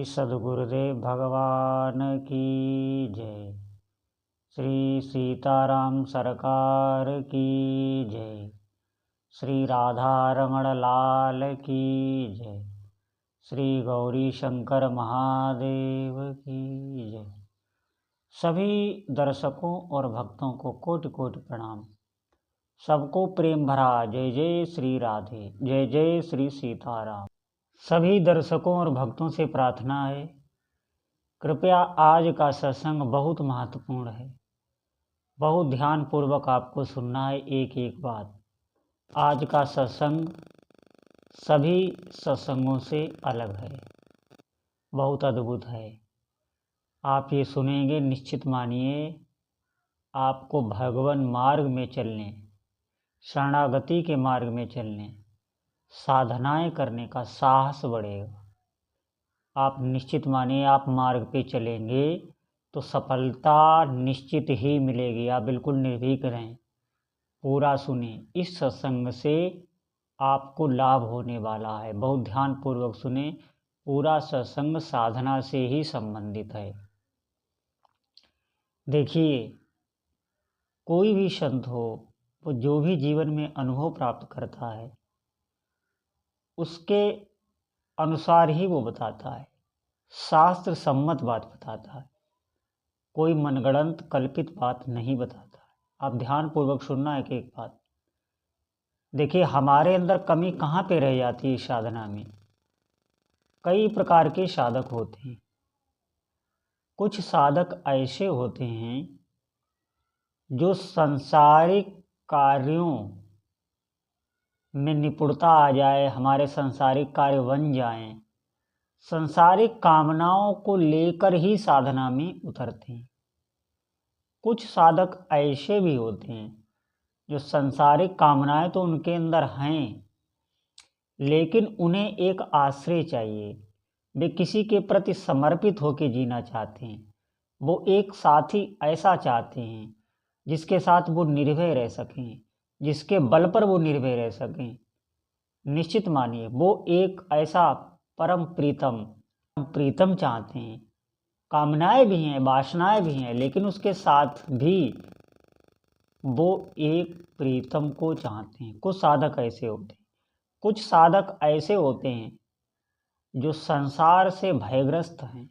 सद्गुरुदेव भगवान की जय। श्री सीताराम सरकार की जय। श्री राधारमण लाल की जय। श्री गौरी शंकर महादेव की जय। सभी दर्शकों और भक्तों को कोटि कोटि प्रणाम। सबको प्रेम भरा जय जय श्री राधे, जय जय श्री सीताराम। सभी दर्शकों और भक्तों से प्रार्थना है, कृपया आज का सत्संग बहुत महत्वपूर्ण है। बहुत ध्यानपूर्वक आपको सुनना है एक एक बात। आज का सत्संग सभी सत्संगों से अलग है, बहुत अद्भुत है। आप ये सुनेंगे, निश्चित मानिए आपको भगवान मार्ग में चलने, शरणागति के मार्ग में चलने, साधनाएं करने का साहस बढ़ेगा। आप निश्चित मानिए आप मार्ग पे चलेंगे तो सफलता निश्चित ही मिलेगी। आप बिल्कुल निर्भीक रहें, पूरा सुने। इस सत्संग से आपको लाभ होने वाला है, बहुत ध्यानपूर्वक सुने। पूरा सत्संग साधना से ही संबंधित है। देखिए, कोई भी संत हो, वो जो भी जीवन में अनुभव प्राप्त करता है उसके अनुसार ही वो बताता है, शास्त्र सम्मत बात बताता है, कोई मनगढ़ंत कल्पित बात नहीं बताता है। आप ध्यानपूर्वक सुनना एक एक बात। देखिए, हमारे अंदर कमी कहाँ पे रह जाती है साधना में। कई प्रकार के साधक होते हैं। कुछ साधक ऐसे होते हैं जो सांसारिक कार्यों में निपुणता आ जाए, हमारे सांसारिक कार्य बन जाएं, सांसारिक कामनाओं को लेकर ही साधना में उतरते हैं। कुछ साधक ऐसे भी होते हैं जो सांसारिक कामनाएं तो उनके अंदर हैं, लेकिन उन्हें एक आश्रय चाहिए। वे किसी के प्रति समर्पित होकर जीना चाहते हैं। वो एक साथी ऐसा चाहते हैं जिसके साथ वो निर्भय रह सकें, जिसके बल पर वो निर्भय रह सकें। निश्चित मानिए वो एक ऐसा परम प्रीतम चाहते हैं। कामनाएं भी हैं, वासनाएं भी हैं, लेकिन उसके साथ भी वो एक प्रीतम को चाहते हैं। कुछ साधक ऐसे होते हैं। कुछ साधक ऐसे होते हैं जो संसार से भयग्रस्त हैं।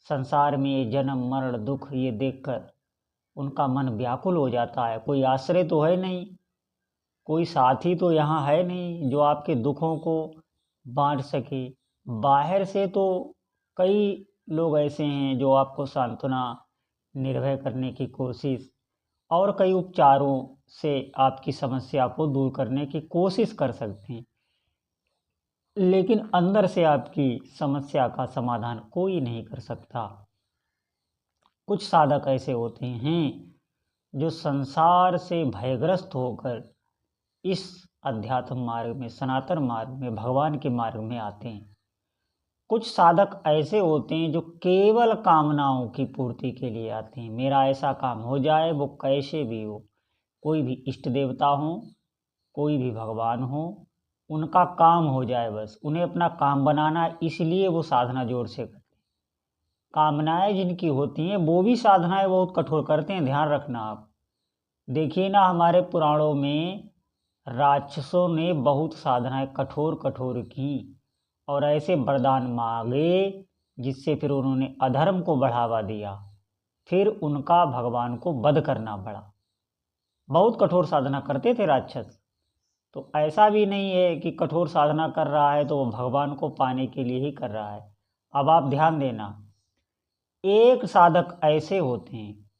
संसार में ये जन्म मरण दुख ये देखकर उनका मन व्याकुल हो जाता है। कोई आश्रय तो है नहीं, कोई साथी तो यहाँ है नहीं जो आपके दुखों को बांट सके। बाहर से तो कई लोग ऐसे हैं जो आपको सांत्वना, निर्भय करने की कोशिश और कई उपचारों से आपकी समस्या को दूर करने की कोशिश कर सकते हैं, लेकिन अंदर से आपकी समस्या का समाधान कोई नहीं कर सकता। कुछ साधक ऐसे होते हैं जो संसार से भयग्रस्त होकर इस अध्यात्म मार्ग में, सनातन मार्ग में, भगवान के मार्ग में आते हैं। कुछ साधक ऐसे होते हैं जो केवल कामनाओं की पूर्ति के लिए आते हैं। मेरा ऐसा काम हो जाए, वो कैसे भी हो, कोई भी इष्ट देवता हो, कोई भी भगवान हो, उनका काम हो जाए, बस उन्हें अपना काम बनाना है, इसलिए वो साधना जोर से करते हैं। कामनाएं जिनकी होती हैं वो भी साधनाएं बहुत कठोर करते हैं, ध्यान रखना आप। देखिए ना, हमारे पुराणों में राक्षसों ने बहुत साधनाएं कठोर कठोर की और ऐसे वरदान मांगे जिससे फिर उन्होंने अधर्म को बढ़ावा दिया, फिर उनका भगवान को वध करना पड़ा। बहुत कठोर साधना करते थे राक्षस। तो ऐसा भी नहीं है कि कठोर साधना कर रहा है तो वो भगवान को पाने के लिए ही कर रहा है। अब आप ध्यान देना, एक साधक ऐसे होते हैं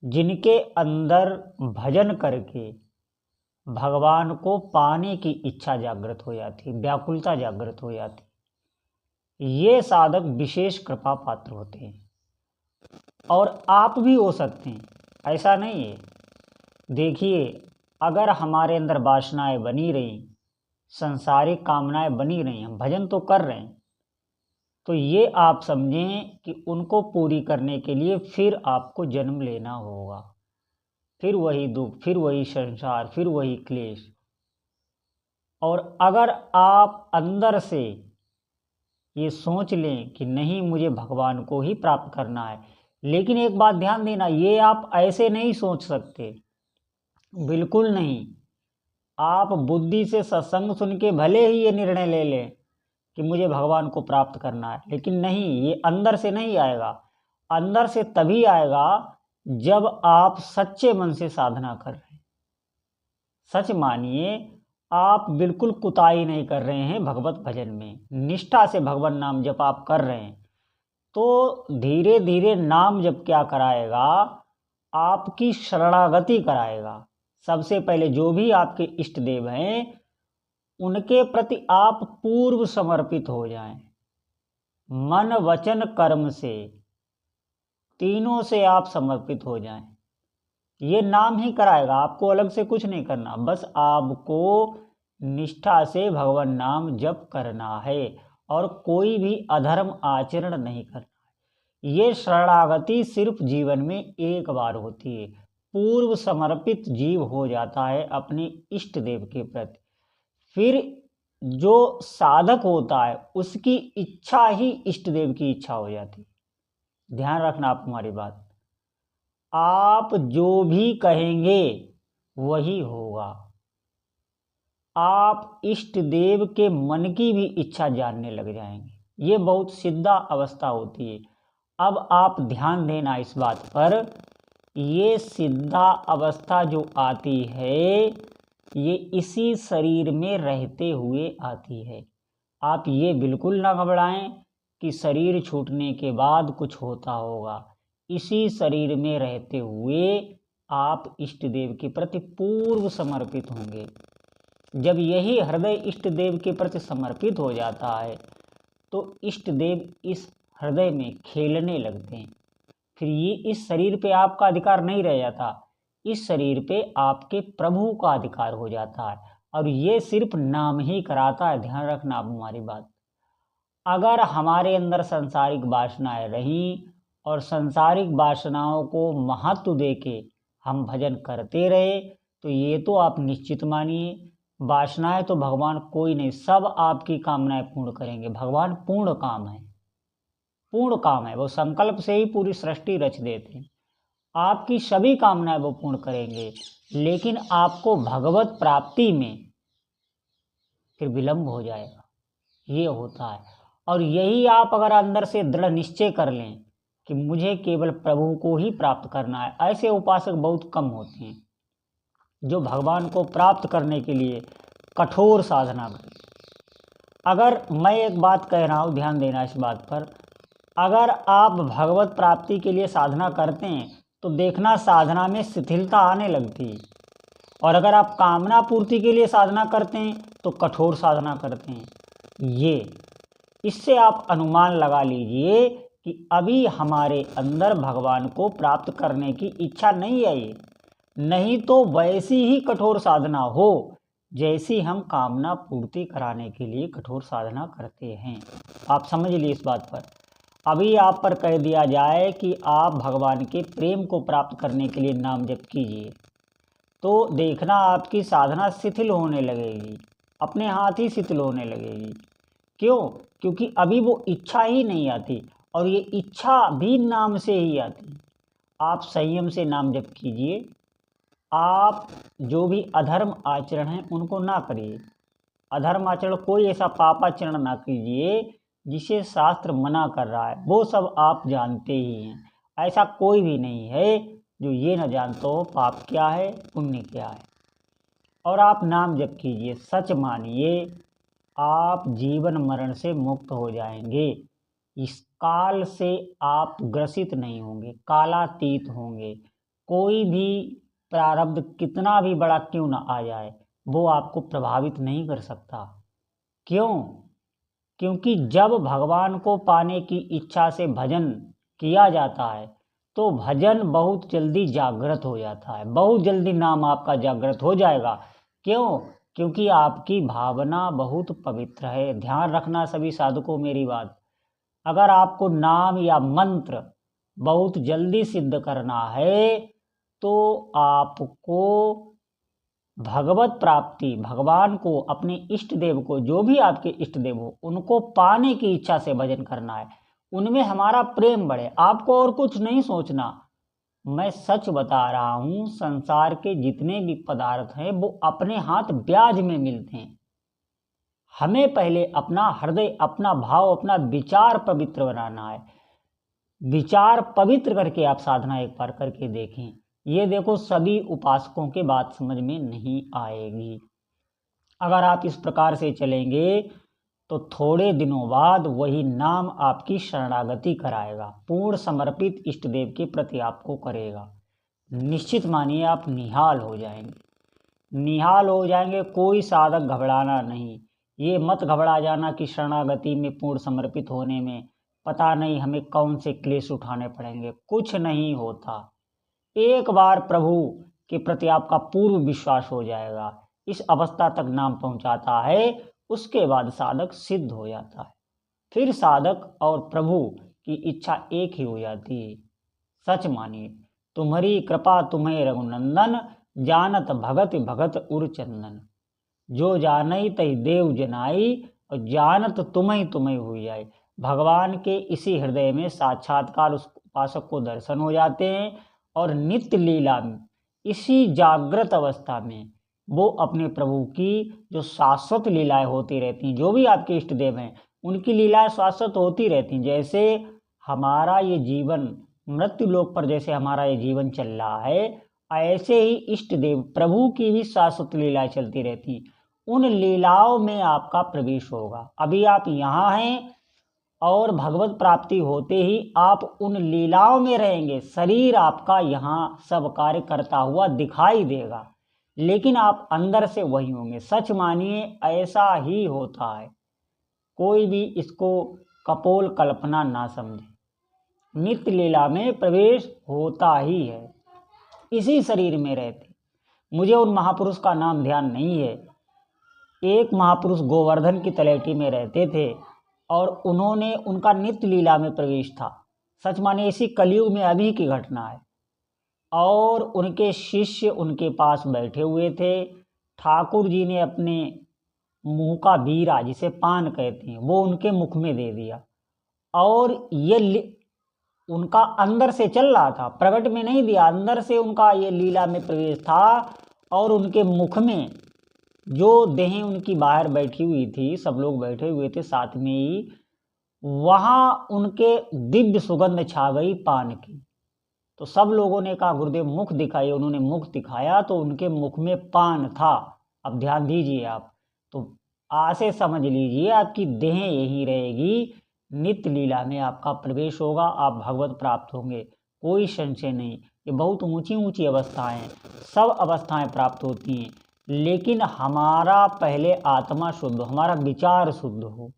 जिनके अंदर भजन करके भगवान को पाने की इच्छा जागृत हो जाती, व्याकुलता जागृत हो जाती। ये साधक विशेष कृपा पात्र होते हैं और आप भी हो सकते हैं, ऐसा नहीं है। देखिए, अगर हमारे अंदर वासनाएं बनी रही, संसारिक कामनाएं बनी रही, हम भजन तो कर रहे हैं, तो ये आप समझें कि उनको पूरी करने के लिए फिर आपको जन्म लेना होगा, फिर वही दुख, फिर वही संसार, फिर वही क्लेश। और अगर आप अंदर से ये सोच लें कि नहीं, मुझे भगवान को ही प्राप्त करना है। लेकिन एक बात ध्यान देना, ये आप ऐसे नहीं सोच सकते, बिल्कुल नहीं। आप बुद्धि से सत्संग सुन के भले ही ये निर्णय ले लें कि मुझे भगवान को प्राप्त करना है, लेकिन नहीं, ये अंदर से नहीं आएगा। अंदर से तभी आएगा जब आप सच्चे मन से साधना कर रहे हैं। सच मानिए, आप बिल्कुल कुताही नहीं कर रहे हैं भगवत भजन में, निष्ठा से भगवान नाम जप आप कर रहे हैं, तो धीरे धीरे नाम जप क्या कराएगा, आपकी शरणागति कराएगा। सबसे पहले जो भी आपके इष्ट देव हैं, उनके प्रति आप पूर्व समर्पित हो जाएं। मन वचन कर्म से, तीनों से आप समर्पित हो जाएं। ये नाम ही कराएगा, आपको अलग से कुछ नहीं करना, बस आपको निष्ठा से भगवान नाम जप करना है और कोई भी अधर्म आचरण नहीं करना है। ये शरणागति सिर्फ जीवन में एक बार होती है। पूर्व समर्पित जीव हो जाता है अपने इष्ट देव के प्रति, फिर जो साधक होता है उसकी इच्छा ही इष्ट देव की इच्छा हो जाती है। ध्यान रखना आप हमारी बात, आप जो भी कहेंगे वही होगा। आप इष्ट देव के मन की भी इच्छा जानने लग जाएंगे। ये बहुत सिद्धा अवस्था होती है। अब आप ध्यान देना इस बात पर, ये सिद्धा अवस्था जो आती है, ये इसी शरीर में रहते हुए आती है। आप ये बिल्कुल ना घबराएं कि शरीर छूटने के बाद कुछ होता होगा। इसी शरीर में रहते हुए आप इष्ट देव के प्रति पूर्व समर्पित होंगे। जब यही हृदय इष्ट देव के प्रति समर्पित हो जाता है, तो इष्ट देव इस हृदय में खेलने लगते हैं। फिर ये इस शरीर पे आपका अधिकार नहीं रह जाता, इस शरीर पे आपके प्रभु का अधिकार हो जाता है। और ये सिर्फ नाम ही कराता है। ध्यान रखना आप हमारी बात, अगर हमारे अंदर सांसारिक वासनाएं रहीं और सांसारिक वासनाओं को महत्व देके हम भजन करते रहे, तो ये तो आप निश्चित मानिए, वासनाएं तो भगवान कोई नहीं, सब आपकी कामनाएं पूर्ण करेंगे। भगवान पूर्ण काम है, पूर्ण काम है। वो संकल्प से ही पूरी सृष्टि रच देते हैं। आपकी सभी कामनाएं वो पूर्ण करेंगे, लेकिन आपको भगवत प्राप्ति में फिर विलंब हो जाएगा। ये होता है। और यही आप अगर अंदर से दृढ़ निश्चय कर लें कि मुझे केवल प्रभु को ही प्राप्त करना है, ऐसे उपासक बहुत कम होते हैं जो भगवान को प्राप्त करने के लिए कठोर साधना करें। अगर मैं एक बात कह रहा हूँ, ध्यान देना इस बात पर, अगर आप भगवत प्राप्ति के लिए साधना करते हैं तो देखना साधना में शिथिलता आने लगती है। और अगर आप कामना पूर्ति के लिए साधना करते हैं तो कठोर साधना करते हैं। ये इससे आप अनुमान लगा लीजिए कि अभी हमारे अंदर भगवान को प्राप्त करने की इच्छा नहीं आई, नहीं तो वैसी ही कठोर साधना हो जैसी हम कामना पूर्ति कराने के लिए कठोर साधना करते हैं। आप समझ लीजिए इस बात पर। अभी आप पर कह दिया जाए कि आप भगवान के प्रेम को प्राप्त करने के लिए नाम जप कीजिए, तो देखना आपकी साधना शिथिल होने लगेगी, अपने हाथ ही शिथिल होने लगेगी। क्यों? क्योंकि अभी वो इच्छा ही नहीं आती, और ये इच्छा भी नाम से ही आती। आप संयम से नाम जप कीजिए, आप जो भी अधर्म आचरण हैं उनको ना करिए। अधर्म आचरण, कोई ऐसा पापाचरण ना कीजिए जिसे शास्त्र मना कर रहा है, वो सब आप जानते ही हैं। ऐसा कोई भी नहीं है जो ये न जानता हो पाप क्या है पुण्य क्या है। और आप नाम जप कीजिए, सच मानिए आप जीवन मरण से मुक्त हो जाएंगे। इस काल से आप ग्रसित नहीं होंगे, कालातीत होंगे। कोई भी प्रारब्ध कितना भी बड़ा क्यों ना आ जाए, वो आपको प्रभावित नहीं कर सकता। क्यों? क्योंकि जब भगवान को पाने की इच्छा से भजन किया जाता है तो भजन बहुत जल्दी जागृत हो जाता है, बहुत जल्दी नाम आपका जागृत हो जाएगा। क्यों? क्योंकि आपकी भावना बहुत पवित्र है। ध्यान रखना सभी साधकों मेरी बात, अगर आपको नाम या मंत्र बहुत जल्दी सिद्ध करना है तो आपको भगवत प्राप्ति, भगवान को, अपने इष्ट देव को, जो भी आपके इष्ट देव हो उनको पाने की इच्छा से भजन करना है, उनमें हमारा प्रेम बढ़े। आपको और कुछ नहीं सोचना। मैं सच बता रहा हूँ, संसार के जितने भी पदार्थ हैं वो अपने हाथ ब्याज में मिलते हैं। हमें पहले अपना हृदय, अपना भाव, अपना विचार पवित्र बनाना है। विचार पवित्र करके आप साधना एक बार करके देखें। ये देखो, सभी उपासकों के बात समझ में नहीं आएगी। अगर आप इस प्रकार से चलेंगे तो थोड़े दिनों बाद वही नाम आपकी शरणागति कराएगा, पूर्ण समर्पित इष्ट देव के प्रति आपको करेगा। निश्चित मानिए आप निहाल हो जाएंगे, निहाल हो जाएंगे। कोई साधक घबराना नहीं। ये मत घबरा जाना कि शरणागति में, पूर्ण समर्पित होने में पता नहीं हमें कौन से क्लेश उठाने पड़ेंगे। कुछ नहीं होता। एक बार प्रभु के प्रति आपका पूर्व विश्वास हो जाएगा, इस अवस्था तक नाम पहुंचाता है, उसके बाद साधक सिद्ध हो जाता है। फिर साधक और प्रभु की इच्छा एक ही हो जाती है। सच मानिए, तुम्हारी कृपा तुम्हें रघुनंदन, जानत भगत भगत उर चंदन। जो जानई तई देव जनाई, और जानत तुम्हें तुम्हें हुई जाए। भगवान के इसी हृदय में साक्षात्कार उस उपासक को दर्शन हो जाते हैं, और नित्य लीला में, इसी जागृत अवस्था में वो अपने प्रभु की जो शाश्वत लीलाएं होती रहती हैं, जो भी आपके इष्ट देव हैं उनकी लीलाएं शाश्वत होती रहती हैं। जैसे हमारा ये जीवन मृत्यु लोक पर, जैसे हमारा ये जीवन चल रहा है, ऐसे ही इष्ट देव प्रभु की भी शाश्वत लीलाएं चलती रहती। उन लीलाओं में आपका प्रवेश होगा। अभी आप यहाँ हैं और भगवत प्राप्ति होते ही आप उन लीलाओं में रहेंगे। शरीर आपका यहाँ सब कार्य करता हुआ दिखाई देगा, लेकिन आप अंदर से वही होंगे। सच मानिए, ऐसा ही होता है। कोई भी इसको कपोल कल्पना ना समझे। नित्य लीला में प्रवेश होता ही है, इसी शरीर में रहते। मुझे उन महापुरुष का नाम ध्यान नहीं है। एक महापुरुष गोवर्धन की तलेटी में रहते थे और उन्होंने, उनका नित्य लीला में प्रवेश था। सच माने इसी कलयुग में अभी की घटना है। और उनके शिष्य उनके पास बैठे हुए थे। ठाकुर जी ने अपने मुंह का बीरा, जिसे पान कहते हैं, वो उनके मुख में दे दिया। और ये उनका अंदर से चल रहा था, प्रकट में नहीं दिया, अंदर से उनका ये लीला में प्रवेश था। और उनके मुख में जो देहें उनकी बाहर बैठी हुई थी, सब लोग बैठे हुए थे साथ में ही, वहां उनके दिव्य सुगंध छा गई पान की। तो सब लोगों ने कहा गुरुदेव मुख दिखाइए। उन्होंने मुख दिखाया तो उनके मुख में पान था। अब ध्यान दीजिए आप, तो आसे समझ लीजिए आपकी देह यही रहेगी। नित्य लीला में आपका प्रवेश होगा, आप भगवत प्राप्त होंगे, कोई संशय नहीं। ये बहुत ऊंची ऊंची अवस्थाएं हैं, सब अवस्थाएं प्राप्त होती हैं, लेकिन हमारा पहले आत्मा शुद्ध हो, हमारा विचार शुद्ध हो।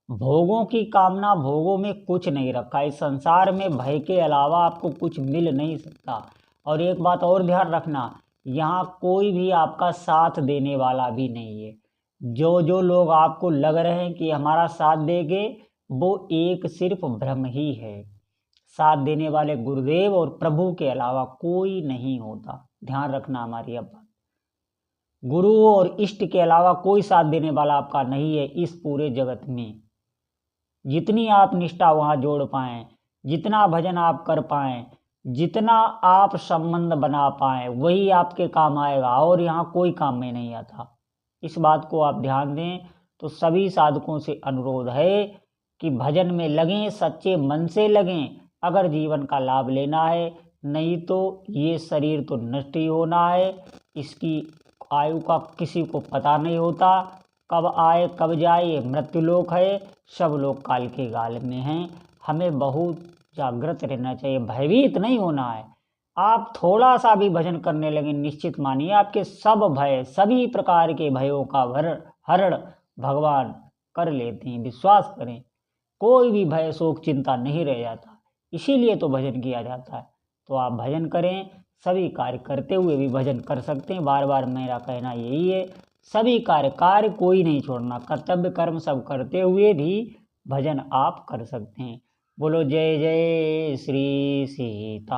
भोगों की कामना, भोगों में कुछ नहीं रखा। इस संसार में भय के अलावा आपको कुछ मिल नहीं सकता। और एक बात और ध्यान रखना, यहाँ कोई भी आपका साथ देने वाला भी नहीं है। जो लोग आपको लग रहे हैं कि हमारा साथ देंगे, वो एक सिर्फ भ्रम ही है। साथ देने वाले गुरुदेव और प्रभु के अलावा कोई नहीं होता। ध्यान रखना हमारी अब बात। गुरु और इष्ट के अलावा कोई साथ देने वाला आपका नहीं है इस पूरे जगत में। जितनी आप निष्ठा वहाँ जोड़ पाएं, जितना भजन आप कर पाएं, जितना आप संबंध बना पाएं, वही आपके काम आएगा, और यहाँ कोई काम में नहीं आता। इस बात को आप ध्यान दें। तो सभी साधकों से अनुरोध है कि भजन में लगें, सच्चे मन से लगें, अगर जीवन का लाभ लेना है। नहीं तो ये शरीर तो नष्ट ही होना है। इसकी आयु का किसी को पता नहीं होता, कब आए कब जाए। ये मृत्युलोक है, सब लोग काल के गाल में हैं। हमें बहुत जागृत रहना चाहिए, भयभीत नहीं होना है। आप थोड़ा सा भी भजन करने लगे, निश्चित मानिए आपके सब भय, सभी प्रकार के भयों का हरण भगवान कर लेते हैं। विश्वास करें, कोई भी भय शोक चिंता नहीं रह जाता। इसीलिए तो भजन किया जाता है। तो आप भजन करें, सभी कार्य करते हुए भी भजन कर सकते हैं। बार बार मेरा कहना यही है, सभी कार्य कोई नहीं छोड़ना, कर्तव्य कर्म सब करते हुए भी भजन आप कर सकते हैं। बोलो जय जय श्री सीताराम।